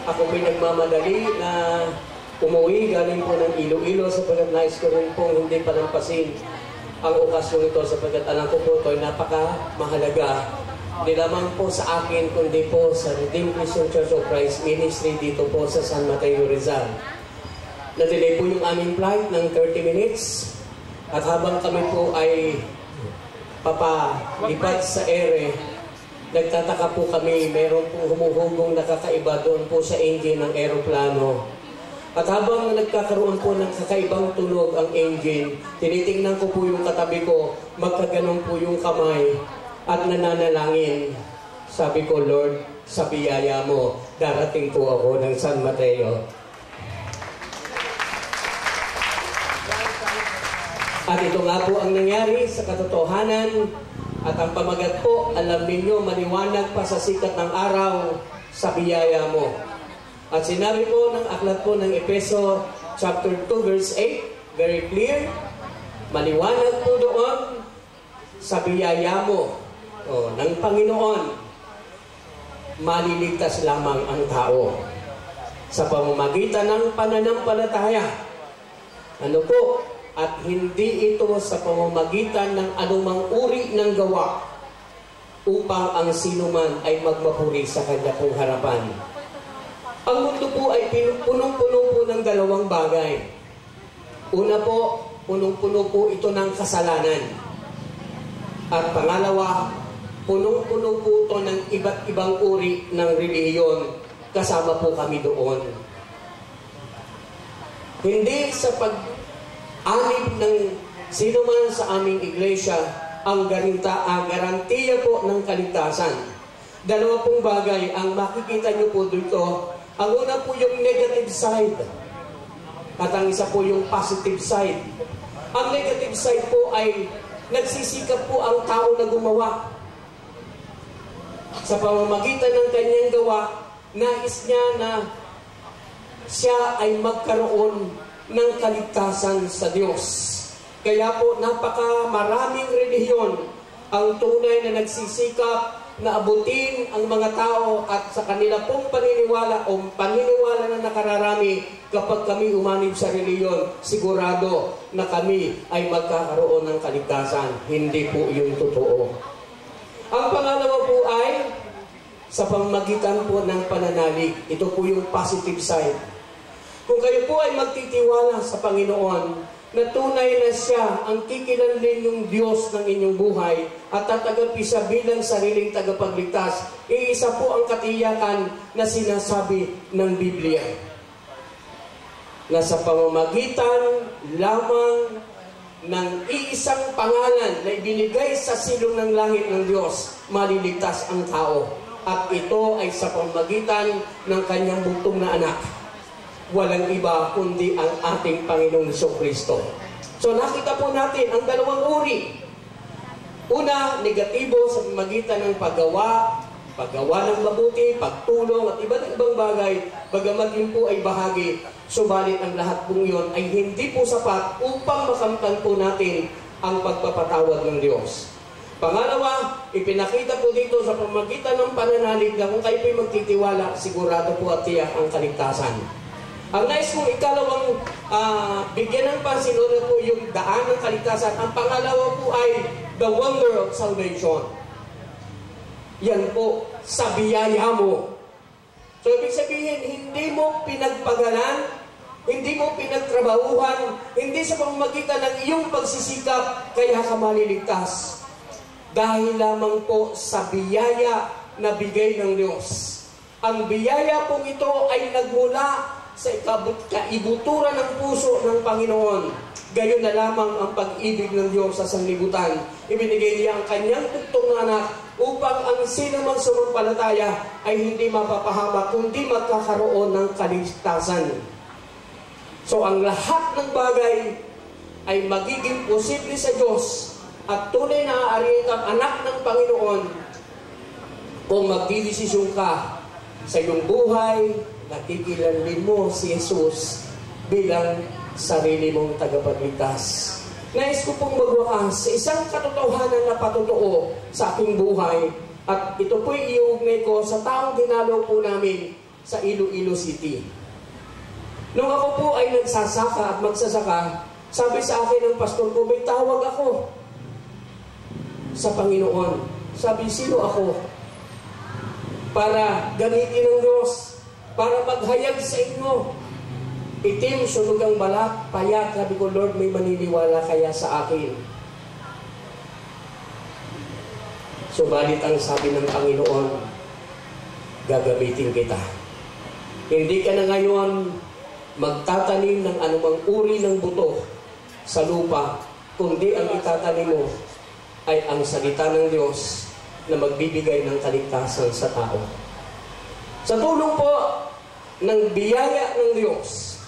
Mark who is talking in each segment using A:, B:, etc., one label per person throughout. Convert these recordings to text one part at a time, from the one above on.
A: Ako nagmamadali na umuwi galing po ng Iloilo sapagkat nais ko rin pong hindi palampasin ang okasyon ito sapagkat alam ko po ito ay napaka-mahalaga. Hindi lamang po sa akin kundi po sa Redeemed Christian Church of Christ Ministry dito po sa San Mateo, Rizal. Na-delay po yung aming flight ng 30 minutes at habang kami po ay papalipad sa ere, nagtataka po kami, meron pong humuhugong nakakaiba doon po sa engine ng aeroplano. At habang nagkakaroon po ng kakaibang tunog ang engine, tinitingnan ko po yung katabi ko, magkaganon po yung kamay at nananalangin. Sabi ko, Lord, sa biyaya mo, darating po ako ng San Mateo. At ito nga po ang nangyari sa katotohanan. At ang pamagat po, alam ninyo, maliwanag pa sa sikat ng araw sa biyaya mo. At sinabi po ng aklat po ng Efeso chapter 2 verse 8, very clear, maliwanag po doon sa biyaya mo ng Panginoon, maliligtas lamang ang tao sa pamamagitan ng pananampalataya. Ano po? At hindi ito sa pamamagitan ng anumang uri ng gawa upang ang sinuman ay magmapuri sa kanya pong harapan. Ang mundo po ay punong-puno po ng dalawang bagay. Una po, punong-puno po ito ng kasalanan. At pangalawa, punong-puno po ito ng iba't ibang uri ng relihiyon. Kasama po kami doon. Hindi sa pag-alib ng sino man sa aming iglesia ang garantiya po ng kaligtasan. Dalawa pong bagay ang makikita nyo po dito. Ang una po yung negative side at ang isa po yung positive side. Ang negative side po ay nagsisikap po ang tao na gumawa. Sa pamamagitan ng kanyang gawa, nais niya na siya ay magkaroon ng kaligtasan sa Diyos. Kaya po napakamaraming relihiyon ang tunay na nagsisikap na abutin ang mga tao at sa kanila pong paniniwala o paniniwala na nakararami kapag kami umanib sa relihiyon, sigurado na kami ay magkakaroon ng kaligtasan. Hindi po yung totoo. Ang pangalawa po ay sa pamamagitan po ng pananalig. Ito po yung positive side. Kung kayo po ay magtitiwala sa Panginoon na tunay na siya ang kikilanlin yung Diyos ng inyong buhay at tatagapi siya bilang sariling tagapagligtas, iisa po ang katiyakan na sinasabi ng Biblia. Na sa pamamagitan lamang ng iisang pangalan na ibinigay sa silong ng langit ng Diyos, maliligtas ang tao. At ito ay sa pamamagitan ng kanyang bugtong na anak. Walang iba kundi ang ating Panginoong Jesucristo. So nakita po natin ang dalawang uri. Una, negatibo sa pamamagitan ng paggawa ng mabuti, pagtulong at iba't ibang bagay, bagamat yun po ay bahagi, subalit ang lahat pong yun ay hindi po sapat upang makamtan po natin ang pagpapatawad ng Diyos. Pangalawa, ipinakita po dito sa pamamagitan ng pananalig na kung kayo po'y magtitiwala, sigurado po at tiyak ang kaligtasan. Ang nais kong ikalawang bigyan ng pansin po yung daan ng kaligtasan. Ang pangalawa po ay the wonder of salvation. Yan po, sa biyaya mo. So, ibig sabihin, hindi mo pinagpagalan, hindi mo pinagtrabahuhan, hindi sa pamamagitan ng iyong pagsisikap, kaya ka maliligtas. Dahil lamang po sa biyaya na bigay ng Diyos. Ang biyaya pong ito ay nagmula sa kaibuturan ng puso ng Panginoon. Gayon na lamang ang pag-ibig ng Diyos sa sanlibutan. Ibinigay niya ang kanyang tugtong na anak upang ang sino mang sumampalataya ay hindi mapapahamak, kundi magkakaroon ng kaligtasan. So ang lahat ng bagay ay magiging posible sa Diyos at tunay na aari kang anak ng Panginoon kung magdidesisyon ka sa iyong buhay, nakikilanlin mo si Jesus bilang sarili mong tagapagligtas. Nais ko pong magwakas sa isang katotohanan na patotoo sa aking buhay at ito po'y iugnay ko sa taong dinalo po namin sa Iloilo City. Nung ako po ay nagsasaka at magsasaka, sabi sa akin ng pastor ko, may tawag ako sa Panginoon. Sabi, sino ako? Para gamitin ng Diyos, para maghayag sa inyo. Itim, sunog ang balat, payak. Sabi ko, Lord, may maniniwala kaya sa akin. Subalit ang sabi ng Panginoon, gagamitin kita. Hindi ka na ngayon magtatanim ng anumang uri ng buto sa lupa, kundi ang itatanim mo ay ang salita ng Diyos na magbibigay ng kaligtasan sa tao. Sa tulong po ng biyaya ng Diyos,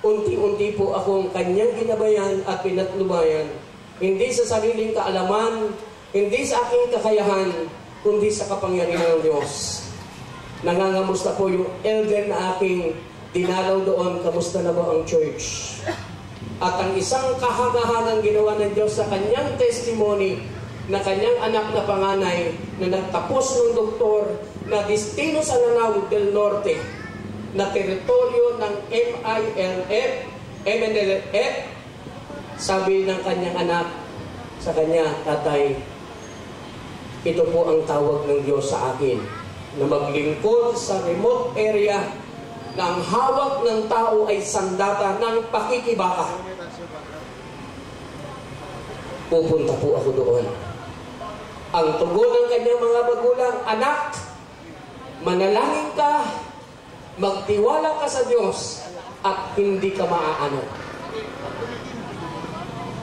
A: unti-unti po akong kanyang ginabayan at pinatnubayan, hindi sa sariling kaalaman, hindi sa aking kakayahan, kundi sa kapangyarihan ng Diyos. Nangangamusta po yung elder na aking dinalaw doon, kamusta na ba ang church? At ang isang kahangahanang ginawa ng Diyos sa kanyang testimony na kanyang anak na panganay na nagtapos ng doktor na destino sa Lanao del Norte na teritoryo ng MNLF, sabi ng kanyang anak sa kanya, tatay, ito po ang tawag ng Diyos sa akin na maglingkod sa remote area na ang hawak ng tao ay sandata ng pakikibaka. Pupunta po ako doon. Ang tugon ng kanyang mga magulang, anak, manalangin ka, magtiwala ka sa Diyos, at hindi ka maaano.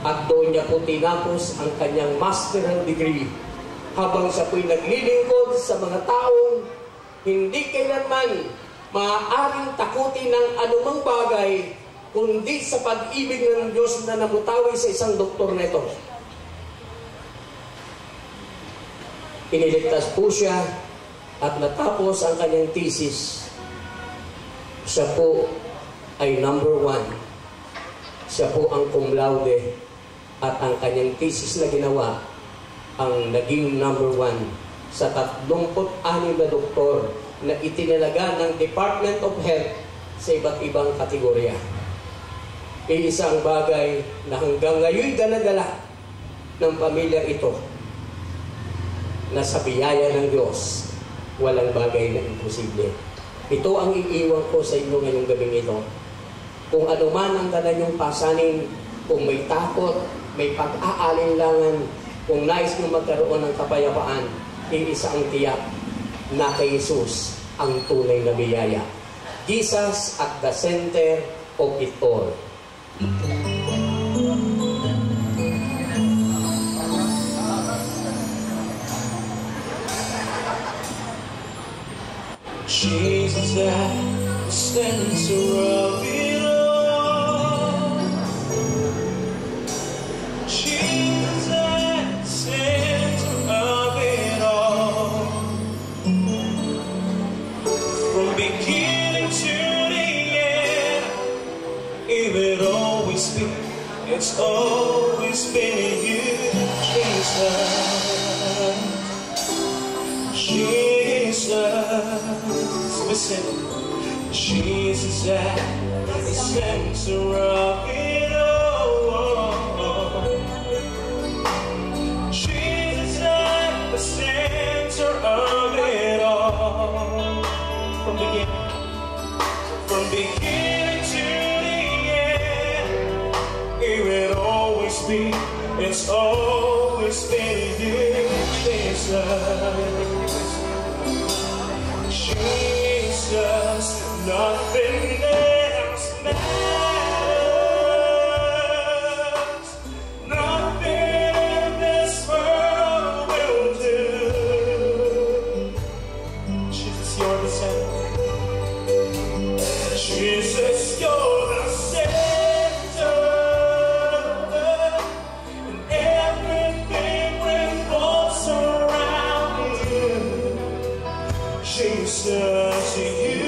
A: At doon niya po tinapos ang kanyang master's degree habang siya po'y naglilingkod sa mga taong hindi kailanman maaaring takutin ng anumang bagay kundi sa pag-ibig ng Diyos na namutawi sa isang doktor na ito. Iniligtas po siya at natapos ang kanyang thesis. Siya po ay number 1. Siya po ang cum laude at ang kanyang thesis na ginawa ang naging number 1 sa 36 na doktor na itinalaga ng Department of Health sa iba't ibang kategorya. Iisang bagay na hanggang ngayon dala-dala ng pamilya ito na sa biyaya ng Diyos, walang bagay na imposible. Ito ang iiwan ko sa inyo ngayong gabing ito. Kung ano man ang dala niyong pasanin, kung may takot, may pag-aalinlangan, kung nais nyo magkaroon ng kapayapaan, iisa ang tiyak na kay Jesus ang tunay na biyaya. Jesus at the center of it all.
B: Jesus at the center of it all. Jesus at the center of it all. From beginning to the end, it will always be, it's always been you, Jesus. Listen, Jesus at the center of it all. Jesus at the center of it all. From beginning to the end, it will always be, it's always been you, Jesus. Jesus, nothing else matters. Nothing in this world will do. Jesus, you're the center. Jesus, you're the center. And everything revolves around you. Jesus, you.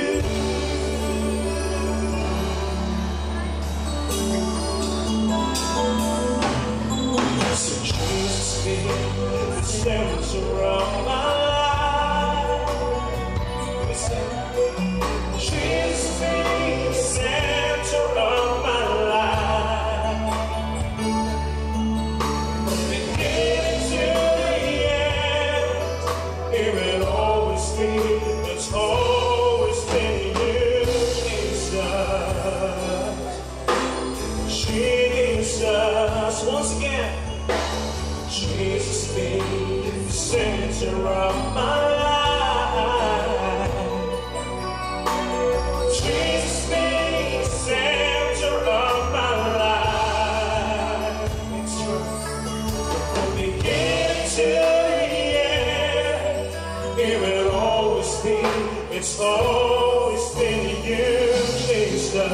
B: center of my life. Jesus be the center of my life. It's true. From beginning to the end, it will always be. It's always been you, Jesus.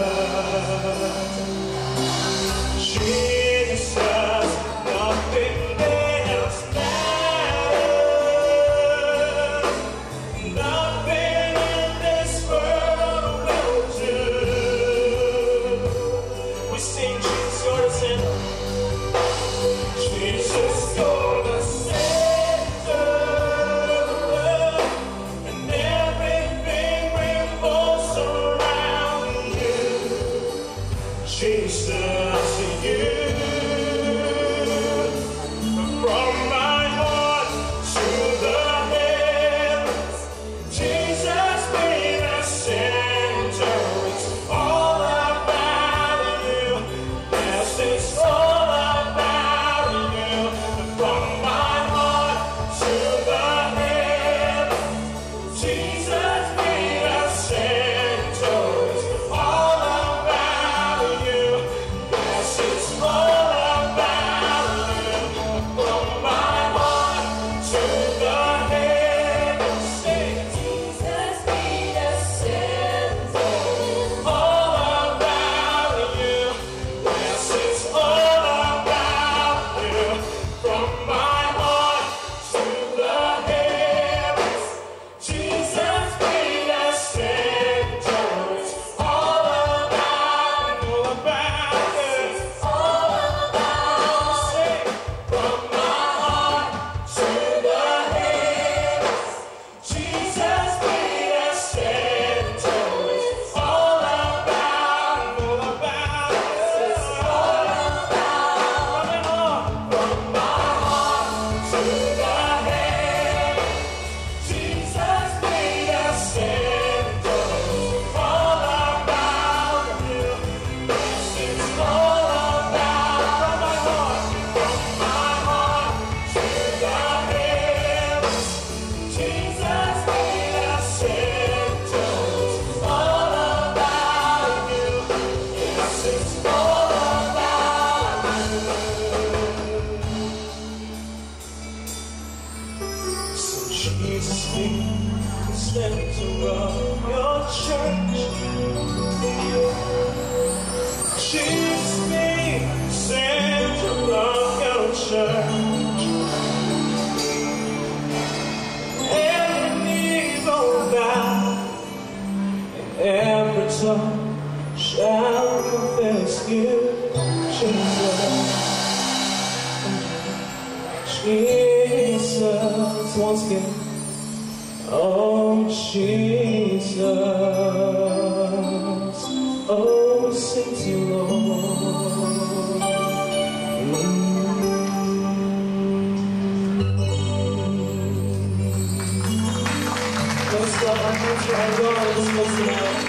B: Jesus, nothing else matters. Nothing in this world will do. We sing, Jesus, you're the center. Jesus, you're the center. And everything revolves around you. Jesus, you. From my heart to the heavens, Jesus be the center. It's all about you. Yes, it's all about you. From my heart to the heavens, Jesus be the center. It's all about you. Yes, it's all about you. From my heart to the heavens, say, Jesus be the center. All about you. Yes, it's all about you. From my heart to the heavens, Jesus be the center. It's all about you. All about say, from my heart to the heavens, Jesus be the center. It's all about you. From my heart to the heavens, Jesus be the center. All about you. Yes, it's all about my heart. From my heart to the heavens, Jesus be the center. It's all about you. Yes, it's all about you. So Jesus be the center of your church. Jesus be the center of your church. Every knee will bow, and every tongue shall confess you, Jesus. Jesus, once again. Oh, Jesus. Oh, sing to you, Lord. Let's clap our hands for our God in this place tonight.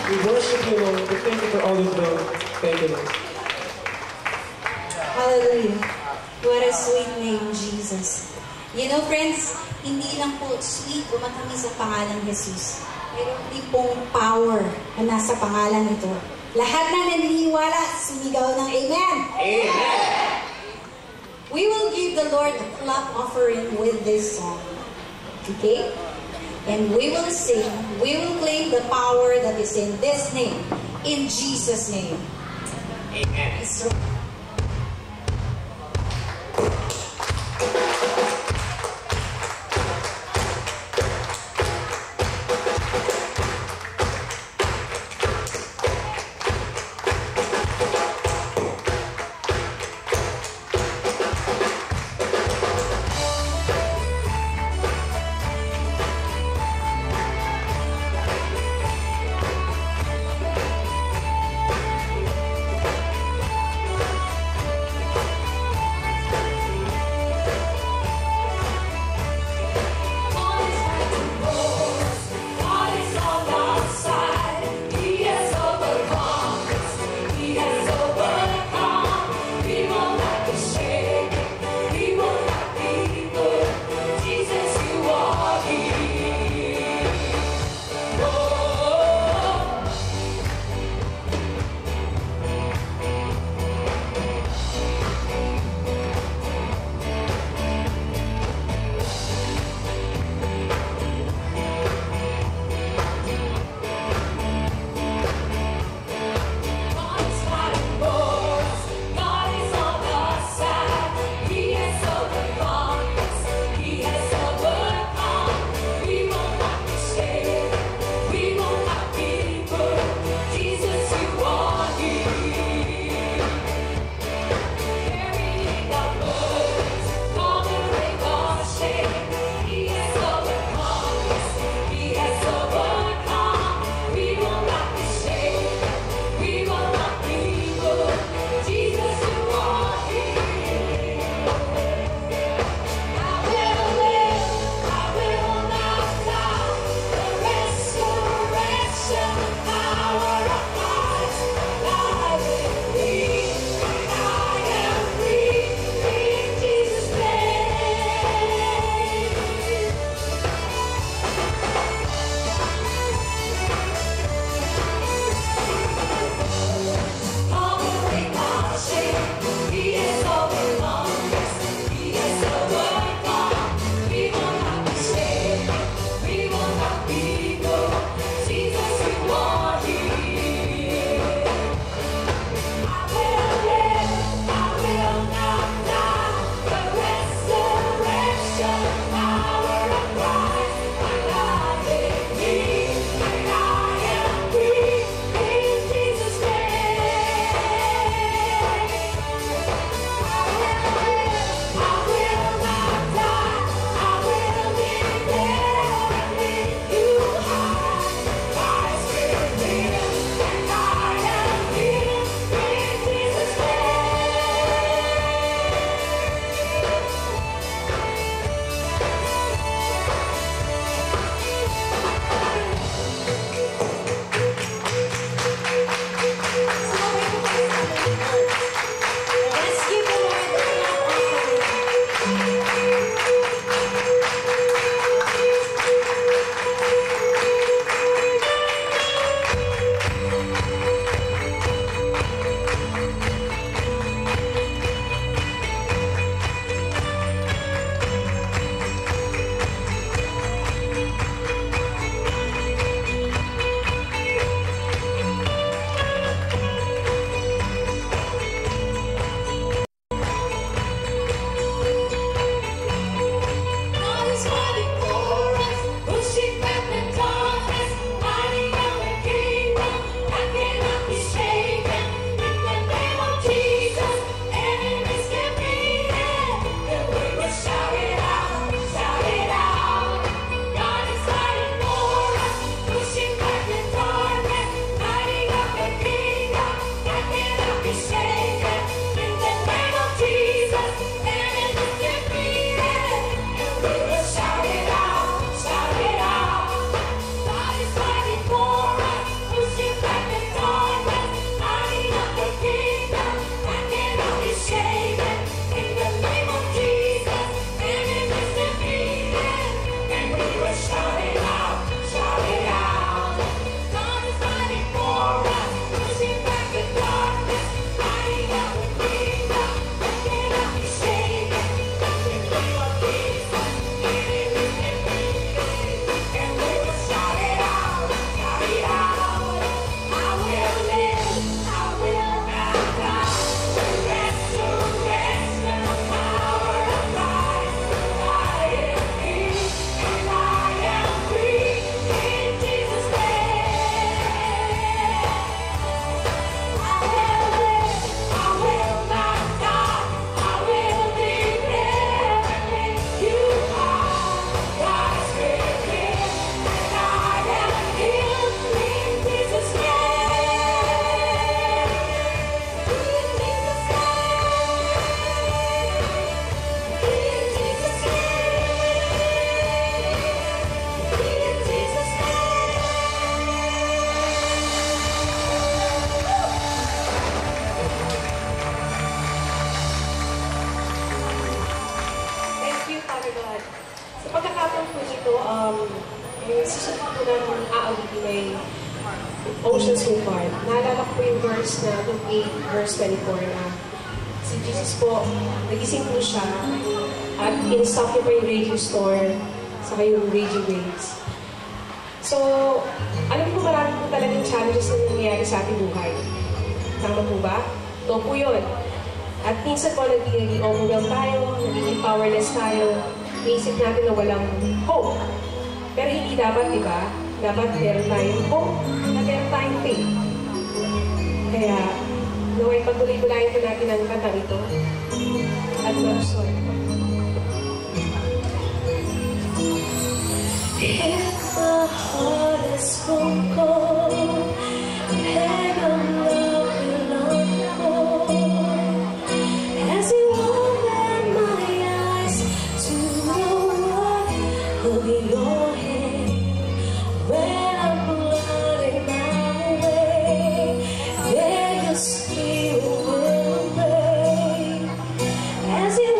B: We worship you, Lord. We thank you for all you've done. Thank you, Lord.
C: Hallelujah. What a sweet name, Jesus. You know, friends, hindi lang po sweet o matamis ang pangalan Jesus. Mayroon din pong power na nasa pangalan nito. Lahat na naniniwala, sumigaw ng Amen.
A: Amen.
C: We will give the Lord a clap offering with this song. Okay? And we will sing, we will claim the power that is in this name. In Jesus' name.
A: Amen.
C: So,
D: po namin aawitin ay Oceans Boulevard. Naalala ko po yung verse na Luke 8, verse 24 na si Jesus po, nagising po siya at in-stock niya po yung radio store saka yung radio waves. So, alam ko marami po talagang challenges na nangyayari sa ating buhay. Tama po ba? Ito po yun. At minsan po nagiging overwhelmed tayo, nagiging powerless tayo, naisip natin na walang hope. Pero hindi dapat, di ba? Dapat meron tayong hope at meron tayong faith. Kaya, naway pagtuloy-tulayan po natin ang kantang ito at love song.
E: If the heart is full cold, hang on love will unfold. As you open my eyes to the world of your hand, when I'm blooding my way, there your spirit will reign. As you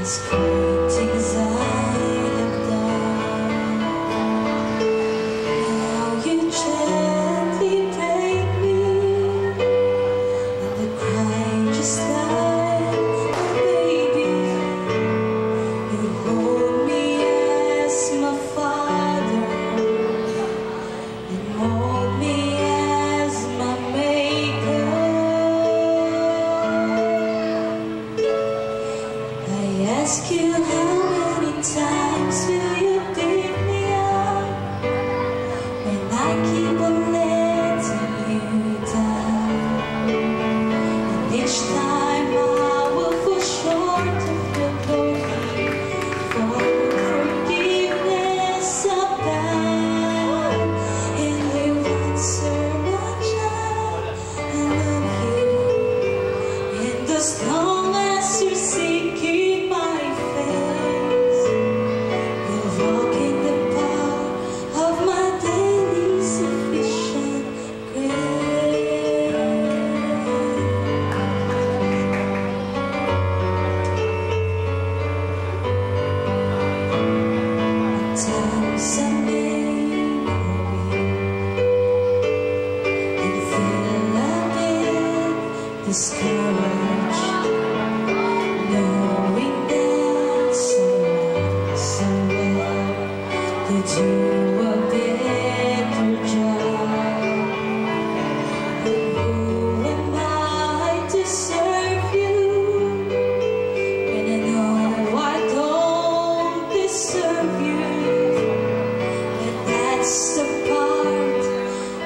E: As great things I have done. Now you gently break me, and I cry just like a baby. You hold me as my father, and mold me as my maker. I ask you, how many times will you pick me up when I keep on letting you down? And each time I will fall short of your glory. For forgiveness abound, and you answer my child. I love you, and as long as you're seeking my face, you'll walk in the power of my daily sufficient grace. Times I may be and feel a bit discouraged, knowing that somewhere they do a better job. And who am I to serve you when I know I don't deserve you? And that's the part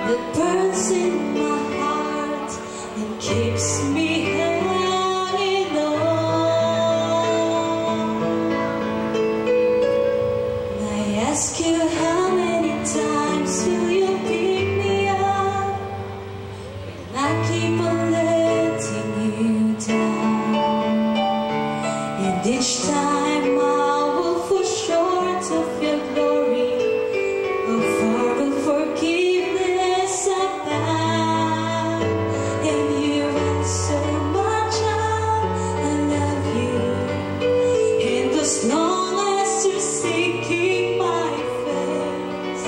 E: that burns in my heart and keeps me hanging on. And I ask you, how many times will you pick me up when I keep on letting you down? And each time I will fall short of your glory. Oh, for the forgiveness abound, and you answer my child. I love you, and as long as you're seeking my face,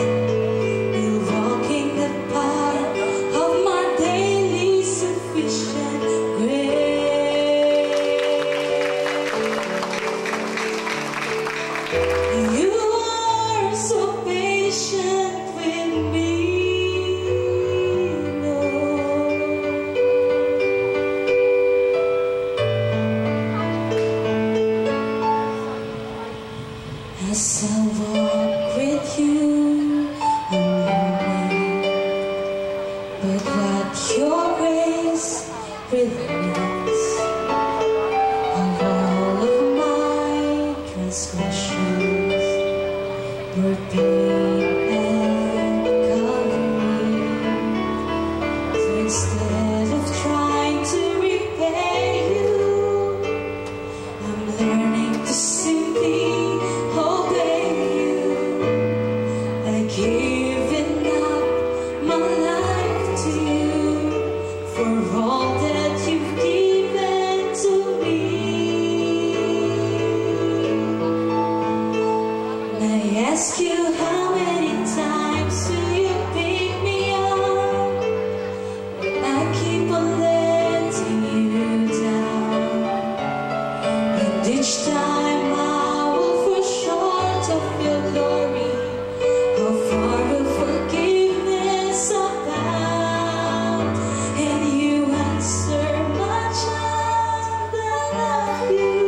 E: you'll walk in the power of my daily sufficient grace. You are so patient with me, Lord. As I walk with you on your way, but what your grace reveals of all of my transgressions were paid and covered. So instead of trying to repay you, I'm learning to simply obey you. I've given up my life to you for all that you've given to me. And I ask you, how many times will you pick me up when I keep on letting you down? And each time I will fall short of your glory. How far will forgiveness abound, and you answer my child. I love you,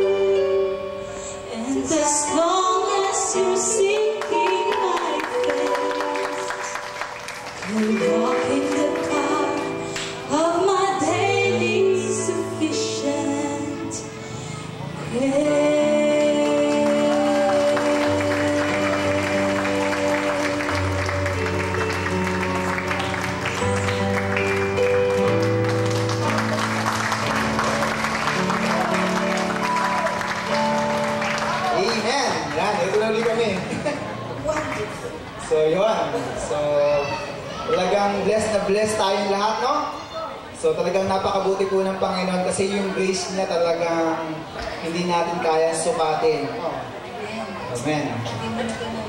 E: and as long as you're seeking my face, you'll walk in the power of my daily sufficient grace.
F: Amen! Yan, ito na ulit kami. So, yun. So, talagang blessed na blessed tayong lahat, no? So talagang napakabuti po ng Panginoon kasi yung grace niya talagang hindi natin kaya sukatin. Amen.